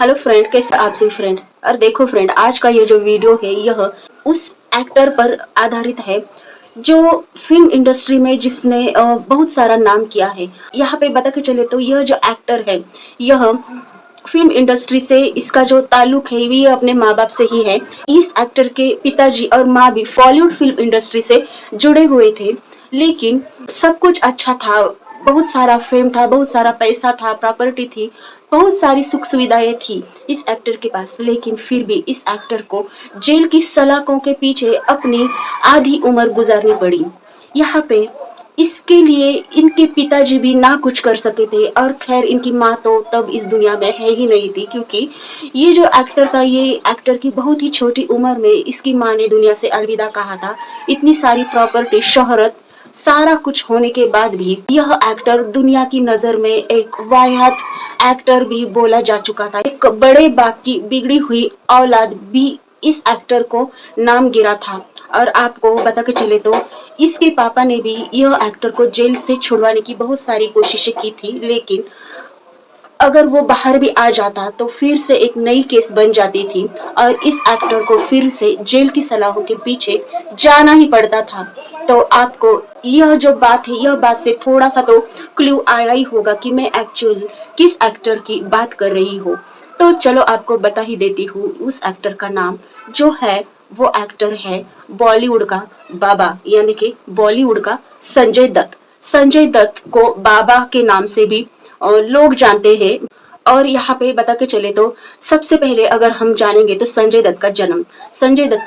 Hello friend, कैसे आप सभी फ्रेंड। और देखो फ्रेंड, आज का ये जो वीडियो है यह उस एक्टर पर आधारित है जो फिल्म इंडस्ट्री में जिसने बहुत सारा नाम किया है। यहाँ पे बता के चले तो यह जो एक्टर है यह फिल्म इंडस्ट्री से इसका जो ताल्लुक है ये अपने माँ बाप से ही है। इस एक्टर के पिताजी और माँ भी बॉलीवुड फिल्म इंडस्ट्री से जुड़े हुए थे, लेकिन सब कुछ अच्छा था, बहुत सारा फेम था, बहुत सारा पैसा था, प्रॉपर्टी थी, बहुत सारी सुख सुविधाएं थी इस एक्टर के पास। लेकिन फिर भी इस एक्टर को जेल की सलाखों के पीछे अपनी आधी उम्र गुजारनी पड़ी। यहाँ पे इसके लिए इनके पिताजी भी ना कुछ कर सके थे, और खैर इनकी माँ तो तब इस दुनिया में है ही नहीं थी, क्योंकि ये जो एक्टर था ये एक्टर की बहुत ही छोटी उम्र में इसकी माँ ने दुनिया से अलविदा कहा था। इतनी सारी प्रॉपर्टी, शोहरत, सारा कुछ होने के बाद भी यह एक्टर दुनिया की नजर में एक वाहियात एक्टर भी बोला जा चुका था। एक बड़े बाप की बिगड़ी हुई औलाद भी इस एक्टर को नाम गिरा था। और आपको बता के चले तो इसके पापा ने भी यह एक्टर को जेल से छुड़वाने की बहुत सारी कोशिशें की थी, लेकिन अगर वो बाहर भी आ जाता तो फिर से एक नई केस बन जाती थी और इस एक्टर को फिर से जेल की सलाखों के पीछे जाना ही पड़ता था। तो आपको यह जो बात है यह बात से थोड़ा सा तो क्लू आया ही होगा कि मैं एक्चुअल किस एक्टर की बात कर रही हूँ। तो चलो आपको बता ही देती हूँ। उस एक्टर का नाम जो है वो एक्टर है बॉलीवुड का बाबा, यानी कि बॉलीवुड का संजय दत्त। संजय दत्त को बाबा के नाम से भी लोग जानते हैं। और यहाँ पे बता के चले तो सबसे पहले अगर हम जानेंगे तो संजय दत्त का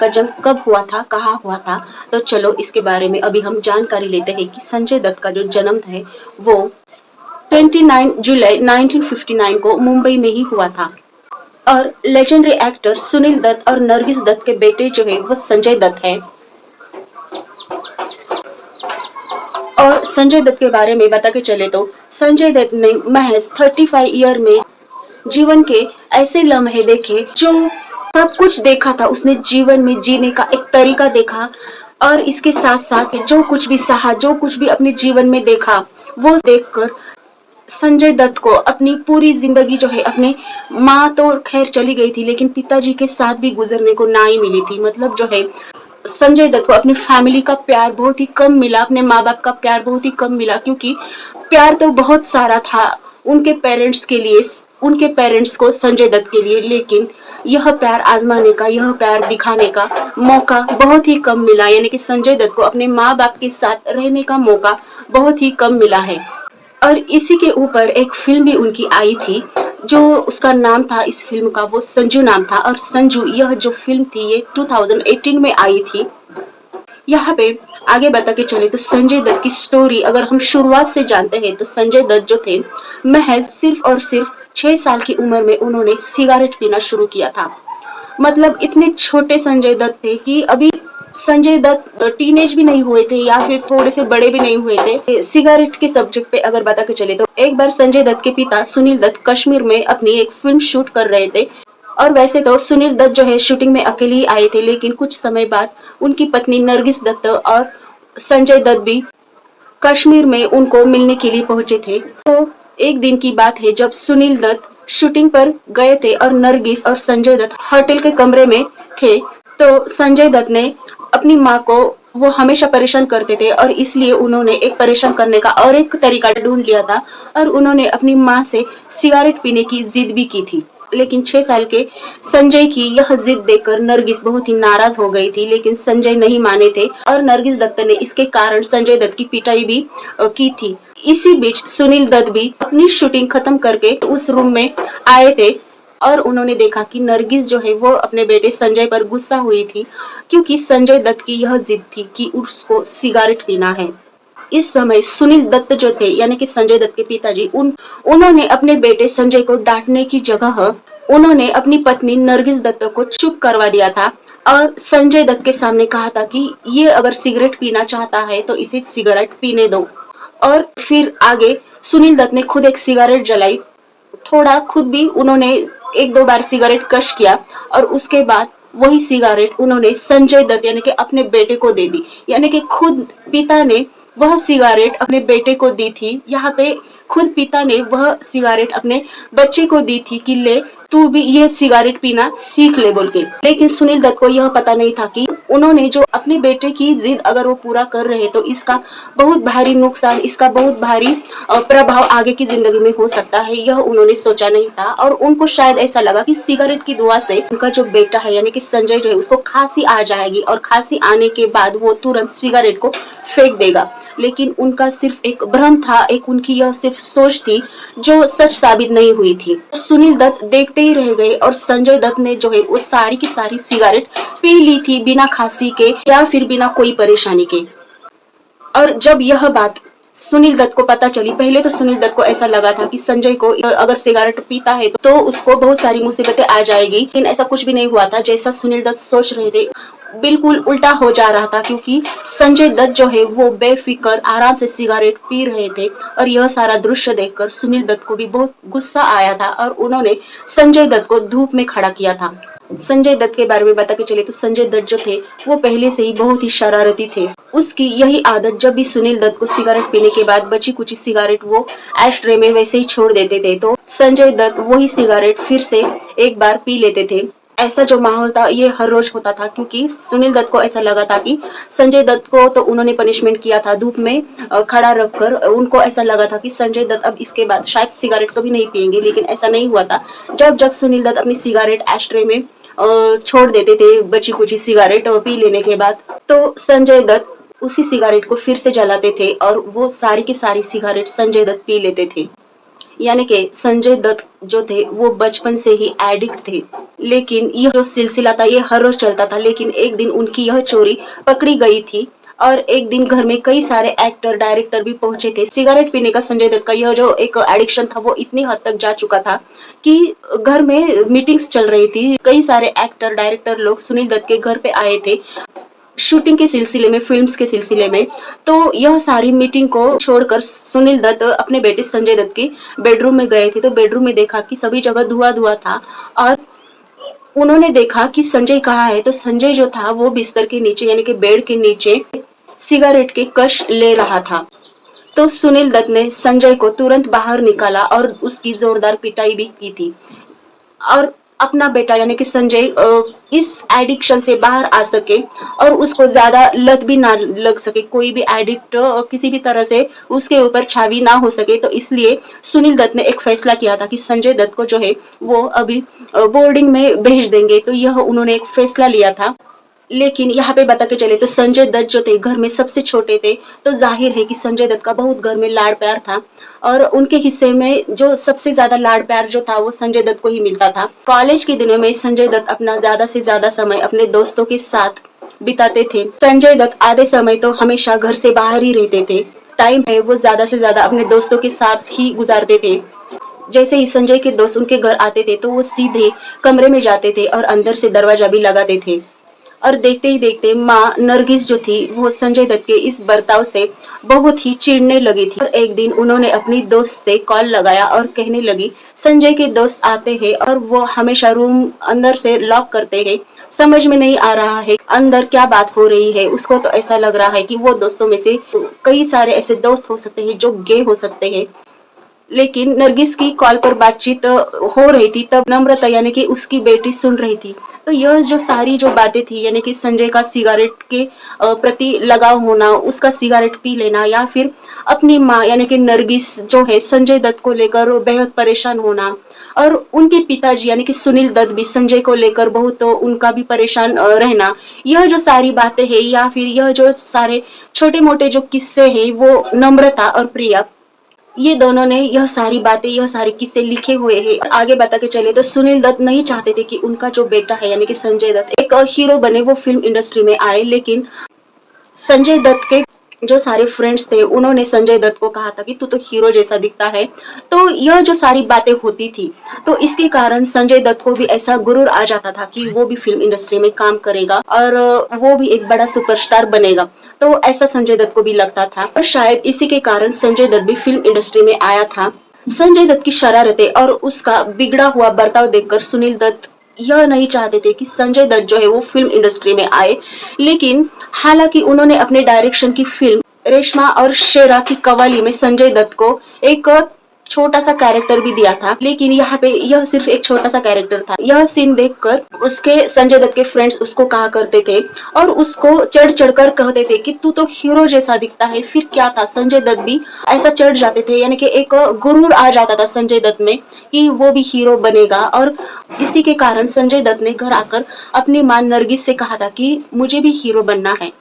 जन्म कब हुआ था, कहाँ हुआ था, तो चलो इसके बारे में अभी हम जानकारी लेते हैं कि संजय दत्त का जो जन्म है वो 29 जुलाई 1959 को मुंबई में ही हुआ था। और लेजेंडरी एक्टर सुनील दत्त और नरगिस दत्त के बेटे जो है वो संजय दत्त है। और संजय दत्त के बारे में बता के चले तो संजय दत्त ने महज 35 ईयर में जीवन के ऐसे लम्हे देखे जो सब कुछ देखा था उसने जीवन में जीने का एक तरीका देखा। और इसके साथ साथ जो कुछ भी सहा, जो कुछ भी अपने जीवन में देखा, वो देखकर संजय दत्त को अपनी पूरी जिंदगी जो है, अपने माँ तो खैर चली गई थी लेकिन पिताजी के साथ भी गुजरने को ना ही मिली थी। मतलब जो है संजय दत्त को अपनी फैमिली का प्यार बहुत ही कम मिला, अपने माँ बाप का प्यार बहुत ही कम मिला, क्योंकि प्यार तो बहुत सारा था उनके पेरेंट्स के लिए, उनके पेरेंट्स को संजय दत्त के लिए, लेकिन यह प्यार आजमाने का, यह प्यार दिखाने का मौका बहुत ही कम मिला। यानी कि संजय दत्त को अपने माँ बाप के साथ रहने का मौका बहुत ही कम मिला है। और इसी के ऊपर एक फिल्म भी उनकी आई थी जो उसका नाम था, इस फिल्म का वो संजू नाम था। और संजू यह जो फिल्म थी ये 2018 में आई थी। यहाँ पे आगे बता के चले तो संजय दत्त की स्टोरी अगर हम शुरुआत से जानते हैं तो संजय दत्त जो थे महज सिर्फ और सिर्फ 6 साल की उम्र में उन्होंने सिगरेट पीना शुरू किया था। मतलब इतने छोटे संजय दत्त थे कि अभी संजय दत्त टीनेज भी नहीं हुए थे या फिर थोड़े से बड़े भी नहीं हुए थे। सिगरेट के सब्जेक्ट पे अगर बता के चले तो एक बार संजय दत्त के पिता सुनील दत्त कश्मीर में अपनी एक फिल्म शूट कर रहे थे। और वैसे तो सुनील दत्त जो है शूटिंग में अकेले ही आए थे, लेकिन कुछ समय बाद उनकी पत्नी नरगिस दत्त और संजय दत्त भी कश्मीर में उनको मिलने के लिए पहुंचे थे। तो एक दिन की बात है जब सुनील दत्त शूटिंग पर गए थे और नरगिस और संजय दत्त होटल के कमरे में थे, तो संजय दत्त ने अपनी माँ को, वो हमेशा परेशान करते थे और इसलिए उन्होंने एक परेशान करने का और एक तरीका ढूंढ लिया था और उन्होंने अपनी माँ से सिगरेट पीने की जिद भी की थी। लेकिन 6 साल के संजय की यह जिद देखकर नरगिस बहुत ही नाराज हो गई थी, लेकिन संजय नहीं माने थे और नरगिस दत्त ने इसके कारण संजय दत्त की पिटाई भी की थी। इसी बीच सुनील दत्त भी अपनी शूटिंग खत्म करके उस रूम में आए थे और उन्होंने देखा कि नरगिस जो है वो अपने बेटे संजय पर गुस्सा हुई थी, क्योंकि संजय दत्त की यह जिद थी कि उसको सिगरेट पीना है। इस समय सुनील दत्त जो थे यानी कि संजय दत्त के पिताजी, उन्होंने अपने बेटे संजय को डांटने की जगह उन्होंने अपनी पत्नी नरगिस दत्त को चुप करवा दिया था और संजय दत्त के सामने कहा था कि ये अगर सिगरेट पीना चाहता है तो इसे सिगरेट पीने दो। और फिर आगे सुनील दत्त ने खुद एक सिगरेट जलाई, थोड़ा खुद भी उन्होंने 1-2 बार सिगरेट कश किया और उसके बाद वही सिगरेट उन्होंने संजय दत्त यानी कि अपने बेटे को दे दी। यानी कि खुद पिता ने वह सिगारेट अपने बेटे को दी थी। यहाँ पे खुद पिता ने वह सिगारेट अपने बच्चे को दी थी कि ले तू भी ये सिगारेट पीना सीख ले बोल के। लेकिन सुनील दत्त को यह पता नहीं था कि उन्होंने जो अपने बेटे की जिद अगर वो पूरा कर रहे तो इसका बहुत भारी नुकसान, इसका बहुत भारी प्रभाव आगे की जिंदगी में हो सकता है, यह उन्होंने सोचा नहीं था। और उनको शायद ऐसा लगा कि सिगरेट की दुआ से उनका जो बेटा है यानी कि संजय जो है उसको खांसी आ जाएगी और खांसी आने के बाद वो तुरंत सिगरेट को फेंक देगा। लेकिन उनका सिर्फ एक भ्रम था, एक उनकी यह सिर्फ सोच थी जो सच साबित नहीं हुई थी। सुनील दत्त देखते ही रह गए और संजय दत्त ने जो है वो सारी की सारी सिगरेट पी ली थी बिना खांसी के या फिर बिना कोई परेशानी के। और जब यह बात सुनील दत्त को पता चली, पहले तो सुनील दत्त को ऐसा लगा था कि संजय को अगर सिगरेट पीता है तो उसको बहुत सारी मुसीबतें आ जाएगी, लेकिन ऐसा कुछ भी नहीं हुआ था जैसा सुनील दत्त सोच रहे थे। बिल्कुल उल्टा हो जा रहा था, क्योंकि संजय दत्त जो है वो बेफिक्र आराम से सिगरेट पी रहे थे। और यह सारा दृश्य देखकर सुनील दत्त को भी बहुत गुस्सा आया था और उन्होंने संजय दत्त को धूप में खड़ा किया था। संजय दत्त के बारे में बता के चले तो संजय दत्त जो थे वो पहले से ही बहुत ही शरारती थे। उसकी यही आदत, जब भी सुनील दत्त को सिगरेट पीने के बाद बची कुची सिगरेट वो एश में वैसे ही छोड़ देते थे, तो संजय दत्त वही सिगरेट फिर से एक बार पी लेते थे। ऐसा जो माहौल था ये हर रोज होता था, क्योंकि सुनील दत्त को ऐसा लगा था कि संजय दत्त को तो उन्होंने पनिशमेंट किया था धूप में खड़ा रखकर। उनको ऐसा लगा था कि संजय दत्त अब इसके बाद शायद सिगरेट कभी नहीं पिएंगे, लेकिन ऐसा नहीं हुआ था। जब जब सुनील दत्त अपनी सिगरेट एस्ट्रे में छोड़ देते थे बची कुची सिगरेट पी लेने के बाद, तो संजय दत्त उसी सिगरेट को फिर से जलाते थे और वो सारी की सारी सिगरेट संजय दत्त पी लेते थे। यानी कि संजय दत्त जो थे वो बचपन से ही एडिक्ट थे। लेकिन यह जो सिलसिला था ये हर रोज चलता था। लेकिन एक दिन उनकी यह चोरी पकड़ी गई थी और एक दिन घर में कई सारे एक्टर डायरेक्टर भी पहुंचे थे। सिगरेट पीने का संजय दत्त का यह जो एक एडिक्शन था वो इतनी हद तक जा चुका था कि घर में मीटिंग्स चल रही थी। कई सारे एक्टर डायरेक्टर लोग सुनील दत्त के घर पे आए थे शूटिंग के सिलसिले में, फिल्म्स के सिलसिले में। तो यह सारी मीटिंग को छोड़कर सुनील दत्त अपने बेटे संजय दत्त के बेडरूम में गए थे। तो बेडरूम में देखा कि सभी जगह धुआं धुआं था और उन्होंने देखा कि संजय कहाँ है। तो संजय जो था वो बिस्तर के नीचे यानी कि बेड के नीचे सिगरेट के कश ले रहा था। तो सुनील दत्त ने संजय को तुरंत बाहर निकाला और उसकी जोरदार पिटाई भी की थी और अपना बेटा यानी कि संजय इस एडिक्शन से बाहर आ सके और उसको ज्यादा लत भी ना लग सके, कोई भी एडिक्ट किसी भी तरह से उसके ऊपर छावी ना हो सके। तो इसलिए सुनील दत्त ने एक फैसला किया था कि संजय दत्त को जो है वो अभी बोर्डिंग में भेज देंगे। तो यह उन्होंने एक फैसला लिया था। लेकिन यहाँ पे बता के चले तो संजय दत्त जो थे घर में सबसे छोटे थे, तो जाहिर है कि संजय दत्त का बहुत घर में लाड़ प्यार था और उनके हिस्से में जो सबसे ज्यादा लाड़ प्यार जो था वो संजय दत्त को ही मिलता था। कॉलेज के दिनों में संजय दत्त अपना ज्यादा से ज्यादा समय अपने दोस्तों के साथ बिताते थे। संजय दत्त आधे समय तो हमेशा घर से बाहर ही रहते थे। टाइम है वो ज्यादा से ज्यादा अपने दोस्तों के साथ ही गुजारते थे। जैसे ही संजय के दोस्त उनके घर आते थे तो वो सीधे कमरे में जाते थे और अंदर से दरवाजा भी लगाते थे। और देखते ही देखते माँ नरगिस जो थी वो संजय दत्त के इस बर्ताव से बहुत ही चिढ़ने लगी थी। और एक दिन उन्होंने अपनी दोस्त से कॉल लगाया और कहने लगी संजय के दोस्त आते हैं और वो हमेशा रूम अंदर से लॉक करते हैं, समझ में नहीं आ रहा है अंदर क्या बात हो रही है। उसको तो ऐसा लग रहा है कि वो दोस्तों में से कई सारे ऐसे दोस्त हो सकते हैं जो गे हो सकते हैं। लेकिन नरगिस की कॉल पर बातचीत हो रही थी तब नम्रता यानी कि उसकी बेटी सुन रही थी। तो यह जो सारी जो बातें थी यानी कि संजय का सिगरेट के प्रति लगाव होना, उसका सिगरेट पी लेना या फिर अपनी माँ यानी कि नरगिस जो है संजय दत्त को लेकर बेहद परेशान होना और उनके पिताजी यानी कि सुनील दत्त भी संजय को लेकर बहुत उनका भी परेशान रहना, यह जो सारी बातें हैं या फिर यह जो सारे छोटे मोटे जो किस्से हैं वो नम्रता और प्रिया ये दोनों ने यह सारी बातें यह सारे किस्से लिखे हुए हैं। आगे बता के चले तो सुनील दत्त नहीं चाहते थे कि उनका जो बेटा है यानी कि संजय दत्त एक हीरो बने, वो फिल्म इंडस्ट्री में आए। लेकिन संजय दत्त के जो सारे फ्रेंड्स थे उन्होंने संजय दत्त को कहा था कि तू तो हीरो जैसा दिखता है। तो यह जो सारी बातें होती थी तो इसके कारण संजय दत्त को भी ऐसा गुरूर आ जाता था कि वो भी फिल्म इंडस्ट्री में काम करेगा और वो भी एक बड़ा सुपरस्टार बनेगा। तो ऐसा संजय दत्त को भी लगता था और शायद इसी के कारण संजय दत्त भी फिल्म इंडस्ट्री में आया था। संजय दत्त की शरारतें और उसका बिगड़ा हुआ बर्ताव देखकर सुनील दत्त यह नहीं चाहते थे कि संजय दत्त जो है वो फिल्म इंडस्ट्री में आए। लेकिन हालांकि उन्होंने अपने डायरेक्शन की फिल्म रेशमा और शेरा की कवाली में संजय दत्त को एक छोटा सा कैरेक्टर भी दिया था, लेकिन यहाँ पे यह सिर्फ एक छोटा सा कैरेक्टर था। यह सीन देखकर उसके संजय दत्त के फ्रेंड्स उसको कहा करते थे और उसको चढ़ चढ़ कर कहते थे कि तू तो हीरो जैसा दिखता है। फिर क्या था, संजय दत्त भी ऐसा चढ़ जाते थे, यानी कि एक गुरूर आ जाता था संजय दत्त में कि वो भी हीरो बनेगा। और इसी के कारण संजय दत्त ने घर आकर अपनी मां नरगिस से कहा था कि मुझे भी हीरो बनना है।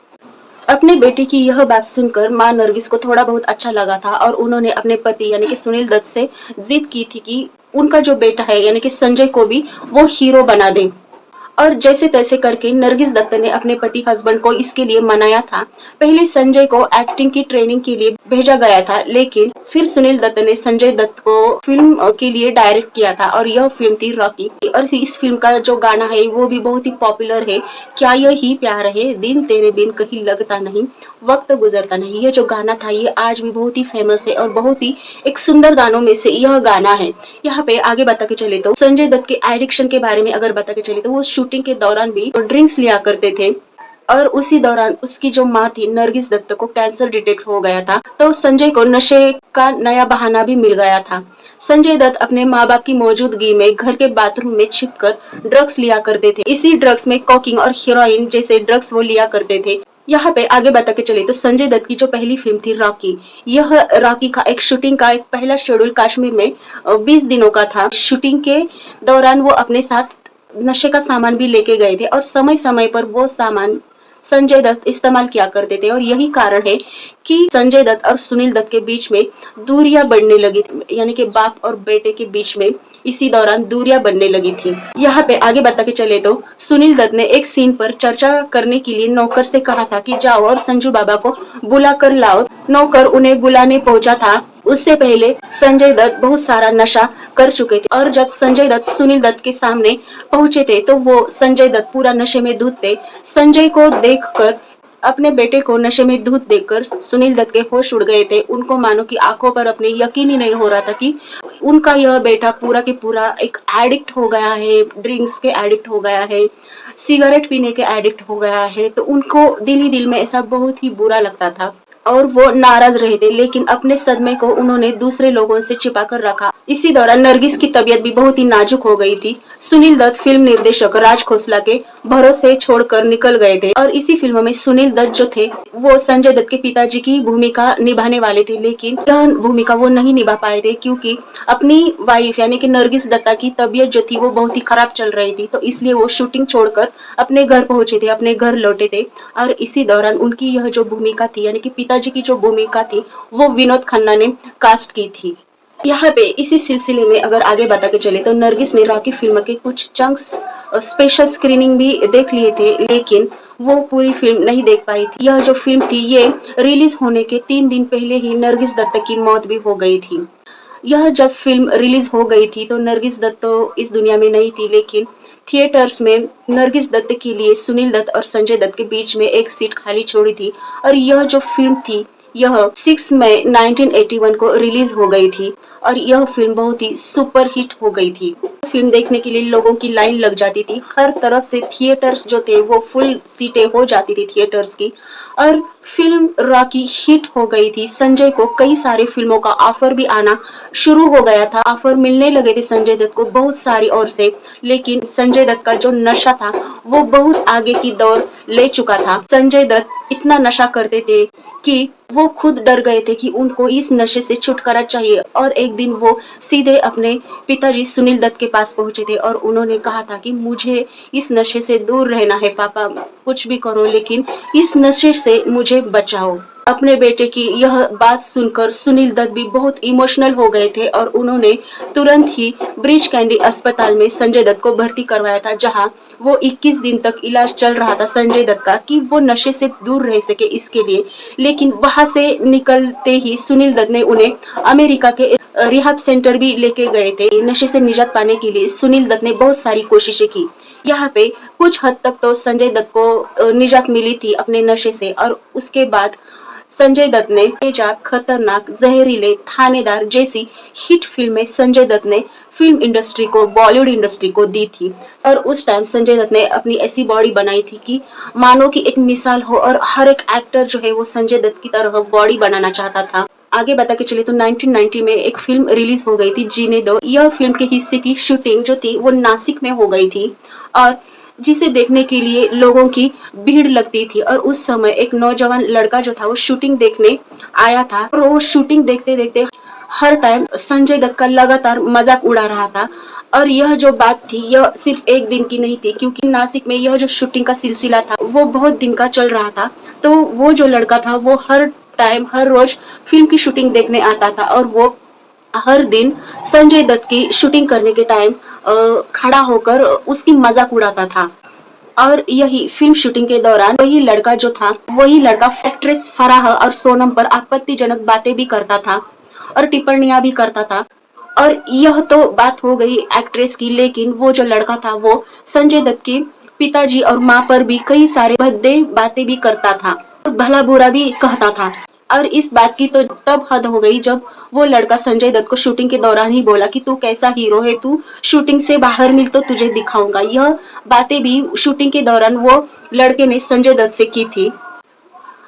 अपने बेटे की यह बात सुनकर मां नरगिस को थोड़ा बहुत अच्छा लगा था और उन्होंने अपने पति यानी कि सुनील दत्त से जिद की थी कि उनका जो बेटा है यानी कि संजय को भी वो हीरो बना दें। और जैसे तैसे करके नरगिस दत्त ने अपने पति हस्बैंड को इसके लिए मनाया था। पहले संजय को एक्टिंग की ट्रेनिंग के लिए भेजा गया था, लेकिन फिर सुनील दत्त ने संजय दत्त को फिल्म के लिए डायरेक्ट किया था और यह फिल्म थी रॉकी। और इस फिल्म का जो गाना है वो भी बहुत ही पॉपुलर है। क्या यही प्यार है, दिन तेरे बिन कहीं लगता नहीं, वक्त गुजरता नहीं। ये जो गाना था ये आज भी बहुत ही फेमस है और बहुत ही एक सुंदर गानों में से यह गाना है। यहाँ पे आगे बता के चले तो संजय दत्त के एडिक्शन के बारे में अगर बता के चले तो वो शूटिंग के दौरान भी ड्रिंक्स लिया करते थे और उसी दौरान उसकी जो माँ थी नरगिस दत्त को कैंसर डिटेक्ट हो गया था, तो संजय को नशे का नया बहाना भी मिल गया था। संजय दत्त अपने माँ बाप की मौजूदगी में घर के बाथरूम में छिपकर ड्रग्स लिया करते थे। इसी ड्रग्स में कोकीन और हीरोइन जैसे ड्रग्स वो लिया करते थे। यहाँ पे आगे बता के चले तो संजय दत्त की जो पहली फिल्म थी रॉकी, यह रॉकी का एक शूटिंग का एक पहला शेड्यूल कश्मीर में 20 दिनों का था। शूटिंग के दौरान वो अपने साथ नशे का सामान भी लेके गए थे और समय समय पर वो सामान संजय दत्त इस्तेमाल किया करते थे और यही कारण है कि संजय दत्त और सुनील दत्त के बीच में दूरियां बढ़ने लगी थी, यानी कि बाप और बेटे के बीच में इसी दौरान दूरियां बढ़ने लगी थी। यहाँ पे आगे बता के चले तो सुनील दत्त ने एक सीन पर चर्चा करने के लिए नौकर से कहा था कि जाओ और संजू बाबा को बुला कर लाओ। नौकर उन्हें बुलाने पहुंचा था। उससे पहले संजय दत्त बहुत सारा नशा कर चुके थे और जब संजय दत्त सुनील दत्त के सामने पहुंचे थे तो वो संजय दत्त पूरा नशे में धुत थे। संजय को देखकर, अपने बेटे को नशे में धुत देखकर सुनील दत्त के होश उड़ गए थे। उनको मानो कि आंखों पर अपने यकीन ही नहीं हो रहा था कि उनका यह बेटा पूरा के पूरा एक एडिक्ट हो गया है, ड्रिंक्स के एडिक्ट हो गया है, सिगरेट पीने के एडिक्ट हो गया है। तो उनको दिल ही दिल में ऐसा बहुत ही बुरा लगता था और वो नाराज रहे थे, लेकिन अपने सदमे को उन्होंने दूसरे लोगों से छिपा कर रखा। इसी दौरान नरगिस की तबीयत भी बहुत ही नाजुक हो गई थी। सुनील दत्त फिल्म निर्देशक राज खोसला के भरोसे छोड़कर निकल गए थे और इसी फिल्म में सुनील दत्त जो थे वो संजय दत्त के पिताजी की भूमिका निभाने वाले थे, लेकिन यह भूमिका वो नहीं निभा पाए थे क्योंकि अपनी वाइफ यानी कि नरगिस दत्ता की तबीयत जो थी वो बहुत ही खराब चल रही थी, तो इसलिए वो शूटिंग छोड़कर अपने घर पहुंचे थे, अपने घर लौटे थे। और इसी दौरान उनकी यह जो भूमिका थी यानी कि पिताजी की जो भूमिका थी वो विनोद खन्ना ने कास्ट की थी। यहाँ पे इसी सिलसिले में अगर आगे बता के चले तो नरगिस ने रॉकी फिल्म के कुछ चंक्स स्पेशल स्क्रीनिंग भी देख लिए थे, लेकिन वो पूरी फिल्म नहीं देख पाई थी। यह जो फिल्म थी ये रिलीज होने के 3 दिन पहले ही नरगिस दत्त की मौत भी हो गई थी। यह जब फिल्म रिलीज हो गई थी तो नरगिस दत्त तो इस दुनिया में नहीं थी, लेकिन थिएटर्स में नरगिस दत्त के लिए सुनील दत्त और संजय दत्त के बीच में एक सीट खाली छोड़ी थी और यह जो फिल्म थी यह 6 मई 1981 को रिलीज हो गई थी और यह फिल्म बहुत ही सुपर हिट हो गई थी। फिल्म देखने के लिए लोगों की लाइन लग जाती थी, हर तरफ से थिएटर्स जो थे वो फुल सीटें हो जाती थी थिएटर्स की और फिल्म रॉकी हिट हो गई थी। संजय को कई सारी फिल्मों का ऑफर भी आना शुरू हो गया था, ऑफर मिलने लगे थे संजय दत्त को बहुत सारी ओर से, लेकिन संजय दत्त का जो नशा था वो बहुत आगे की दौर ले चुका था। संजय दत्त इतना नशा करते थे कि वो खुद डर गए थे कि उनको इस नशे से छुटकारा चाहिए और एक दिन वो सीधे अपने पिताजी सुनील दत्त के पास पहुंचे थे और उन्होंने कहा था कि मुझे इस नशे से दूर रहना है पापा, कुछ भी करो लेकिन इस नशे से मुझे बचाओ। अपने बेटे की यह बात सुनकर सुनील दत्त भी बहुत इमोशनल हो गए थे और उन्होंने तुरंत ही ब्रीच कैंडी अस्पताल में संजय दत्त को भर्ती करवाया था, जहां वो 21 दिन तक इलाज चल रहा था संजय दत्त का कि वो नशे से दूर रह सके इसके लिए। लेकिन वहां से निकलते ही सुनील दत्त ने उन्हें अमेरिका के रिहाब सेंटर भी लेके गए थे। नशे से निजात पाने के लिए सुनील दत्त ने बहुत सारी कोशिशें की। यहाँ पे कुछ हद तक तो संजय दत्त को निजात मिली थी अपने नशे से और उसके बाद संजय दत्त ने बेजाक, खतरनाक, जहरीले, थानेदार जैसी हिट फिल्में संजय दत्त ने फिल्म इंडस्ट्री को, बॉलीवुड इंडस्ट्री को दी थी। और उस टाइम संजय दत्त ने अपनी ऐसी बॉडी बनाई थी कि मानो कि एक मिसाल हो, और हर एक एक्टर जो है वो संजय दत्त की तरह बॉडी बनाना चाहता था। आगे बता के चले तो 1990 में एक फिल्म रिलीज हो गई थी, जीने दो। यह फिल्म के हिस्से की शूटिंग जो थी वो नासिक में हो गई थी, और जिसे देखने के लिए लोगों की भीड़ लगती थी। और उस समय एक नौजवान लड़का जो था वो शूटिंग देखने आया था, और वो शूटिंग देखते देखते हर टाइम संजय दत्त का लगातार मजाक उड़ा रहा था। और यह जो बात थी यह सिर्फ एक दिन की नहीं थी, क्योंकि नासिक में यह जो शूटिंग का सिलसिला था वो बहुत दिन का चल रहा था। तो वो जो लड़का था वो हर टाइम, हर रोज फिल्म की शूटिंग देखने आता था, और वो हर दिन संजय दत्त की शूटिंग करने के टाइम खड़ा होकर उसकी मजाक उड़ाता था। और यही फिल्म शूटिंग के दौरान वही लड़का एक्ट्रेस फराह और सोनम पर आपत्तिजनक बातें भी करता था और टिप्पणियां भी करता था। और यह तो बात हो गई एक्ट्रेस की, लेकिन वो जो लड़का था वो संजय दत्त के पिताजी और माँ पर भी कई सारे भद्दे बातें भी करता था और भला बुरा भी कहता था। और इस बात की तो तब हद हो गई जब वो लड़का संजय दत्त को शूटिंग के दौरान ही बोला कि तू कैसा हीरो है, तू शूटिंग से बाहर मिल तो तुझे दिखाऊंगा। यह बातें भी शूटिंग के दौरान वो लड़के ने संजय दत्त से की थी।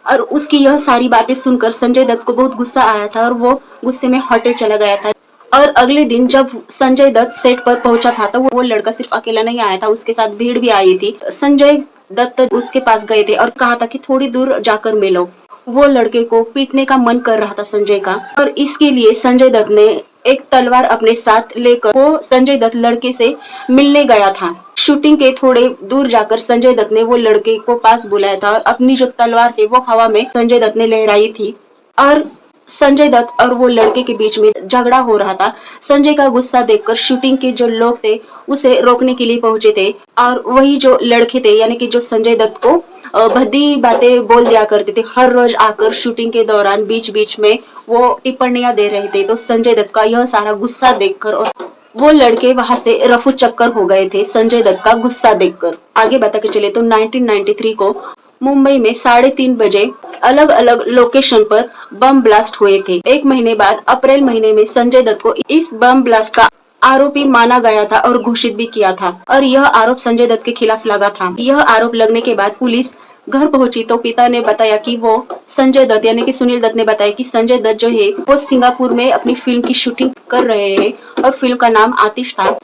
और उसकी यह सारी बातें सुनकर संजय दत्त को बहुत गुस्सा आया था, और वो गुस्से में होटल चला गया था। और अगले दिन जब संजय दत्त सेट पर पहुंचा था तो वो लड़का सिर्फ अकेला नहीं आया था, उसके साथ भीड़ भी आई थी। संजय दत्त उसके पास गए थे और कहा था कि थोड़ी दूर जाकर मिलो। वो लड़के को पीटने का मन कर रहा था संजय का, और इसके लिए संजय दत्त ने एक तलवार अपने साथ लेकर वो संजय दत्त लड़के से मिलने गया था। शूटिंग के थोड़े दूर जाकर संजय दत्त ने वो लड़के को पास बुलाया था, और अपनी जो तलवार है वो हवा में संजय दत्त ने लहराई थी। और संजय दत्त और वो लड़के के बीच में झगड़ा हो रहा था। संजय का गुस्सा देखकर शूटिंग के जो लोग थे उसे रोकने के लिए पहुंचे थे, और वही जो लड़के थे यानी कि जो संजय दत्त को भद्दी बातें बोल दिया करते थे, हर रोज आकर शूटिंग के दौरान बीच बीच में वो टिप्पणियां दे रहे थे। तो संजय दत्त का यह सारा गुस्सा देखकर और वो लड़के वहां से रफू चक्कर हो गए थे संजय दत्त का गुस्सा देखकर। आगे बता के चले तो 1993 को मुंबई में 3:30 बजे अलग अलग लोकेशन पर बम ब्लास्ट हुए थे। एक महीने बाद अप्रैल महीने में संजय दत्त को इस बम ब्लास्ट का आरोपी माना गया था और घोषित भी किया था, और यह आरोप संजय दत्त के खिलाफ लगा था। यह आरोप लगने के बाद पुलिस घर पहुंची तो पिता ने बताया कि वो संजय दत्त यानी कि सुनील दत्त ने बताया कि संजय दत्त जो है वो सिंगापुर में अपनी फिल्म की शूटिंग कर रहे हैं, और फिल्म का नाम आतिश था।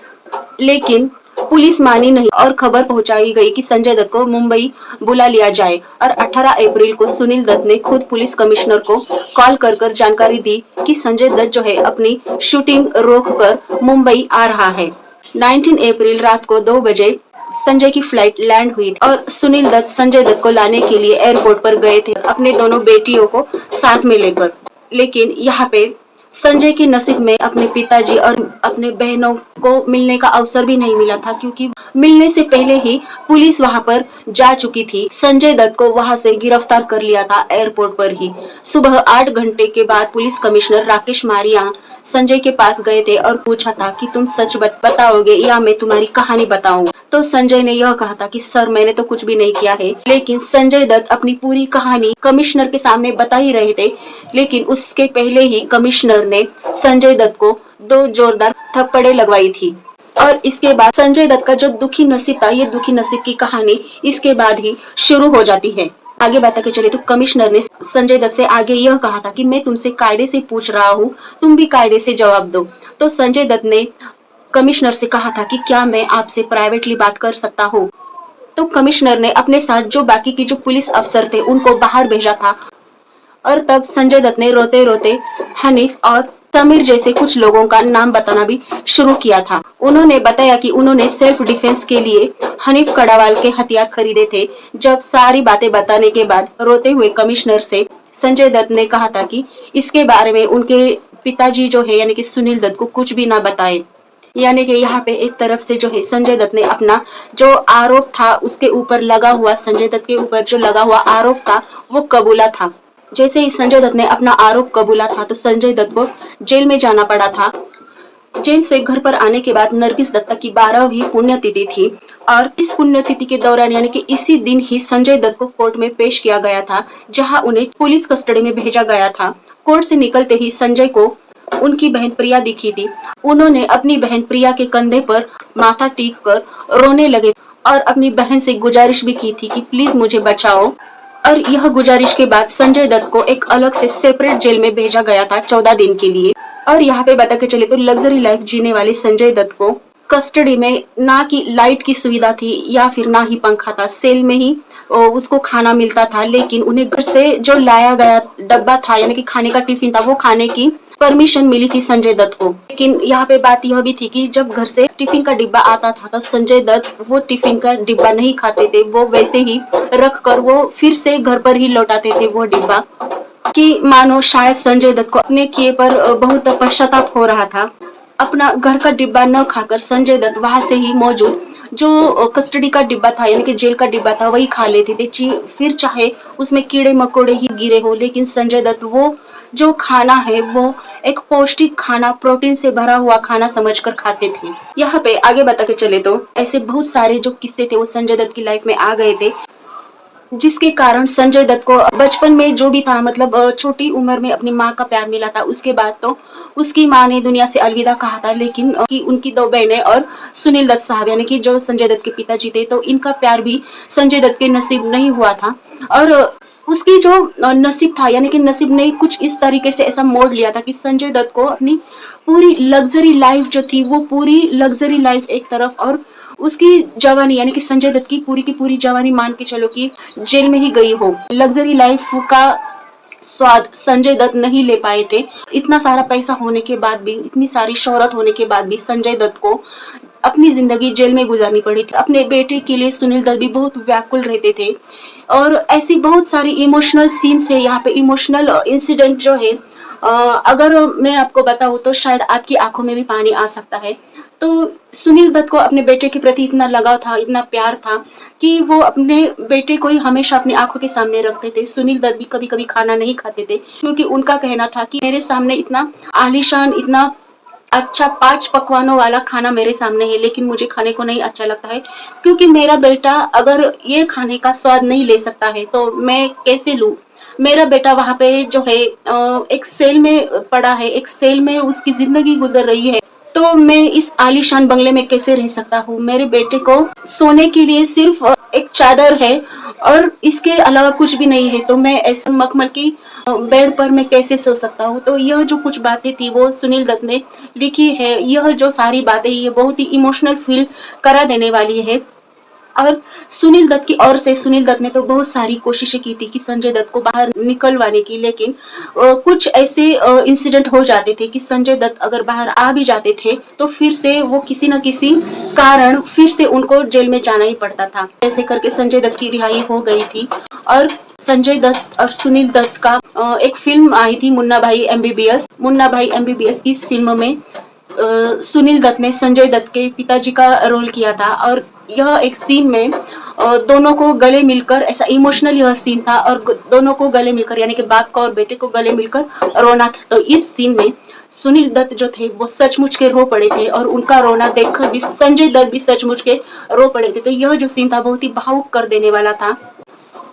लेकिन पुलिस मानी नहीं और खबर पहुंचाई गई कि संजय दत्त को मुंबई बुला लिया जाए। और 18 अप्रैल को सुनील दत्त ने खुद पुलिस कमिश्नर को कॉल कर कर जानकारी दी कि संजय दत्त जो है अपनी शूटिंग रोककर मुंबई आ रहा है। 19 अप्रैल रात को 2 बजे संजय की फ्लाइट लैंड हुई थी, और सुनील दत्त संजय दत्त को लाने के लिए एयरपोर्ट पर गए थे अपने दोनों बेटियों को साथ में लेकर। लेकिन यहाँ पे संजय के नसीब में अपने पिताजी और अपने बहनों को मिलने का अवसर भी नहीं मिला था, क्योंकि मिलने से पहले ही पुलिस वहां पर जा चुकी थी। संजय दत्त को वहां से गिरफ्तार कर लिया था एयरपोर्ट पर ही। सुबह 8 घंटे के बाद पुलिस कमिश्नर राकेश मारिया संजय के पास गए थे और पूछा था कि तुम सच बताओगे या मैं तुम्हारी कहानी बताऊं। तो संजय ने यह कहा था कि सर मैंने तो कुछ भी नहीं किया है। लेकिन संजय दत्त अपनी पूरी कहानी कमिश्नर के सामने बता ही रहे थे, लेकिन उसके पहले ही कमिश्नर ने संजय दत्त को 2 जोरदार थप्पड़े लगवाई थी। और इसके बाद संजय दत्त का जो दुखी नसीब था, ये दुखी नसीब की कहानी इसके बाद ही शुरू हो जाती है। आगे बता के चले तो कमिश्नर ने संजय दत्त से आगे यह कहा था कि मैं तुमसे कायदे से पूछ रहा हूँ, तुम भी कायदे से जवाब दो। तो संजय दत्त ने कमिश्नर से कहा था कि क्या मैं आपसे प्राइवेटली बात कर सकता हूँ। तो कमिश्नर ने अपने साथ जो बाकी की जो पुलिस अफसर थे उनको बाहर भेजा था, और तब संजय दत्त ने रोते रोते हनीफ और समीर जैसे कुछ लोगों का नाम बताना भी शुरू किया था। उन्होंने बताया कि उन्होंने सेल्फ डिफेंस के लिए हनीफ कड़ावाल के हथियार खरीदे थे। जब सारी बातें बताने के बाद रोते हुए कमिश्नर से संजय दत्त ने कहा था कि इसके बारे में उनके पिताजी जो है यानी कि सुनील दत्त को कुछ भी ना बताए। यानी कि यहाँ पे एक तरफ से जो है संजय दत्त ने अपना जो आरोप था उसके ऊपर लगा हुआ, संजय दत्त के ऊपर जो लगा हुआ आरोप था वो कबूला था। जैसे ही संजय दत्त ने अपना आरोप कबूला था तो संजय दत्त को जेल में जाना पड़ा था। जेल से घर पर आने के बाद नरगिस दत्ता की 12वीं पुण्यतिथि थी और इस पुण्यतिथि के दौरान यानी कि इसी दिन ही संजय दत्त को कोर्ट में पेश किया गया था, जहां उन्हें पुलिस कस्टडी में भेजा गया था। कोर्ट से निकलते ही संजय को उनकी बहन प्रिया दिखी थी। उन्होंने अपनी बहन प्रिया के कंधे पर माथा टेक कर रोने लगे और अपनी बहन से गुजारिश भी की थी कि प्लीज मुझे बचाओ। और यह गुजारिश के बाद संजय दत्त को एक अलग से सेपरेट जेल में भेजा गया था 14 दिन के लिए। और यहाँ पे बता के चले तो लग्जरी लाइफ जीने वाले संजय दत्त को कस्टडी में ना कि लाइट की सुविधा थी या फिर ना ही पंखा था, सेल में ही उसको खाना मिलता था, लेकिन उन्हें घर से जो लाया गया डब्बा था यानी कि खाने का टिफिन था वो खाने की परमिशन मिली थी संजय दत्त को। लेकिन यहाँ पे बात यह भी थी कि जब घर से टिफिन का डिब्बा आता था तो संजय दत्त वो टिफिन का डिब्बा नहीं खाते थे, वो वैसे ही रख कर वो फिर से घर पर ही लौटाते थे वो डिब्बा, कि मानो शायद संजय दत्त को अपने किए पर बहुत पश्चाताप हो रहा था। अपना घर का डिब्बा न खाकर संजय दत्त वहां से ही मौजूद जो कस्टडी का डिब्बा था यानी कि जेल का डिब्बा था वही खा लेते थे, फिर चाहे उसमें कीड़े मकोड़े ही गिरे हो, लेकिन संजय दत्त वो जो खाना है वो एक पौष्टिक खाना, प्रोटीन से भरा हुआ खाना समझकर खाते थे। यहाँ पे आगे बता के चले तो ऐसे बहुत सारे जो किस्से थे वो संजय दत्त की लाइफ में आ गए थे, जिसके कारण संजय दत्त को बचपन में जो भी था मतलब छोटी उम्र में अपनी माँ का प्यार मिला था। उसके बाद तो उसकी माँ ने दुनिया से अलविदा कहा था, लेकिन उनकी 2 बहनें और सुनील दत्त साहब यानी कि जो संजय दत्त के पिताजी थे, तो इनका प्यार भी संजय दत्त के नसीब नहीं हुआ था। और उसकी जो नसीब था यानी कि नसीब ने कुछ इस तरीके से ऐसा मोड़ लिया था कि संजय दत्त को अपनी पूरी लग्जरी लाइफ जो थी वो पूरी लग्जरी लाइफ एक तरफ, और उसकी जवानी यानी कि संजय दत्त की पूरी जवानी मान के चलो कि जेल में ही गई हो। लग्जरी लाइफ का स्वाद संजय दत्त नहीं ले पाए थे। इतना सारा पैसा होने के बाद भी, इतनी सारी शोहरत होने के बाद भी संजय दत्त को अपनी जिंदगी जेल में गुजारनी पड़ी थी। अपने बेटे के लिए सुनील दत्त भी बहुत व्याकुल रहते थे और ऐसी बहुत सारी इमोशनल सीन्स है यहाँ पे। इमोशनल इंसिडेंट जो है अगर मैं आपको बताऊं तो शायद आपकी आंखों में भी पानी आ सकता है। तो सुनील दत्त को अपने बेटे के प्रति इतना लगाव था, इतना प्यार था कि वो अपने बेटे को ही हमेशा अपनी आंखों के सामने रखते थे। सुनील दत्त भी कभी कभी खाना नहीं खाते थे, क्योंकि उनका कहना था कि मेरे सामने इतना आलीशान, इतना अच्छा 5 पकवानों वाला खाना मेरे सामने है, लेकिन मुझे खाने को नहीं अच्छा लगता है, क्योंकि मेरा बेटा अगर ये खाने का स्वाद नहीं ले सकता है तो मैं कैसे लूं। मेरा बेटा वहां पे जो है एक सेल में पड़ा है, एक सेल में उसकी जिंदगी गुजर रही है, तो मैं इस आलीशान बंगले में कैसे रह सकता हूँ। मेरे बेटे को सोने के लिए सिर्फ एक चादर है और इसके अलावा कुछ भी नहीं है, तो मैं ऐसे मखमल की बेड पर मैं कैसे सो सकता हूँ। तो यह जो कुछ बातें थी वो सुनील दत्त ने लिखी है। यह जो सारी बातें ये बहुत ही इमोशनल फील करा देने वाली है। और सुनील दत्त की ओर से सुनील दत्त ने तो बहुत सारी कोशिशें की थी कि संजय दत्त को बाहर निकलवाने की, लेकिन कुछ ऐसे इंसिडेंट हो जाते थे कि संजय दत्त अगर बाहर आ भी जाते थे तो फिर से वो किसी न किसी कारण फिर से उनको जेल में जाना ही पड़ता था। ऐसे करके संजय दत्त की रिहाई हो गई थी। और संजय दत्त और सुनील दत्त का एक फिल्म आई थी मुन्ना भाई एमबीबीएस। मुन्ना भाई एमबीबीएस इस फिल्म में सुनील दत्त ने संजय दत्त के पिताजी का रोल किया था, और यह एक सीन में दोनों को गले मिलकर, ऐसा इमोशनल यह सीन था, और दोनों को गले मिलकर यानी कि बाप का और बेटे को गले मिलकर रोना था। तो इस सीन में सुनील दत्त जो थे वो सचमुच के रो पड़े थे, और उनका रोना देखकर भी संजय दत्त भी सचमुच के रो पड़े थे। तो यह जो सीन था बहुत ही भावुक कर देने वाला था।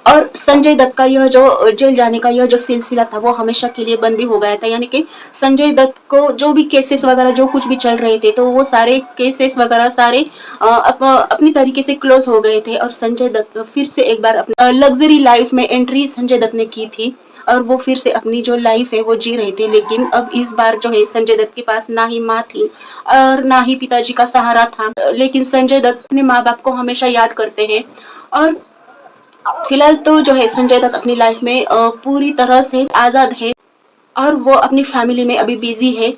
और संजय दत्त का यह जो जेल जाने का यह जो सिलसिला था वो हमेशा के लिए बंद भी हो गया था, यानी कि संजय दत्त को जो भी केसेस वगैरह जो कुछ भी चल रहे थे तो वो सारे केसेस वगैरह सारे अपनी तरीके से क्लोज हो गए थे, और संजय दत्त फिर से एक बार अपनी लग्जरी लाइफ में एंट्री संजय दत्त ने की थी, और वो फिर से अपनी जो लाइफ है वो जी रहे थे। लेकिन अब इस बार जो है संजय दत्त के पास ना ही माँ थी और ना ही पिताजी का सहारा था, लेकिन संजय दत्त अपने माँ बाप को हमेशा याद करते हैं। और फिलहाल तो जो है संजय दत्त अपनी लाइफ में पूरी तरह से आजाद है और वो अपनी फैमिली में अभी बिजी है।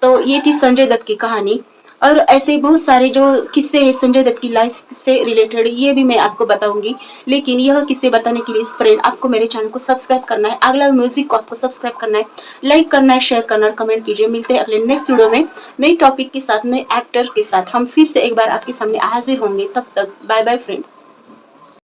तो ये थी संजय दत्त की कहानी, और ऐसे बहुत सारे जो किस्से हैं संजय दत्त की लाइफ से रिलेटेड ये भी मैं आपको बताऊंगी। लेकिन यह किस्से बताने के लिए फ्रेंड आपको मेरे चैनल को सब्सक्राइब करना है, अगला म्यूजिक को आपको सब्सक्राइब करना है, लाइक करना है, शेयर करना है, कमेंट कीजिए। मिलते हैं अगले नेक्स्ट वीडियो में नई टॉपिक के साथ, नए एक्टर के साथ हम फिर से एक बार आपके सामने हाजिर होंगे। तब तक बाय बाय फ्रेंड।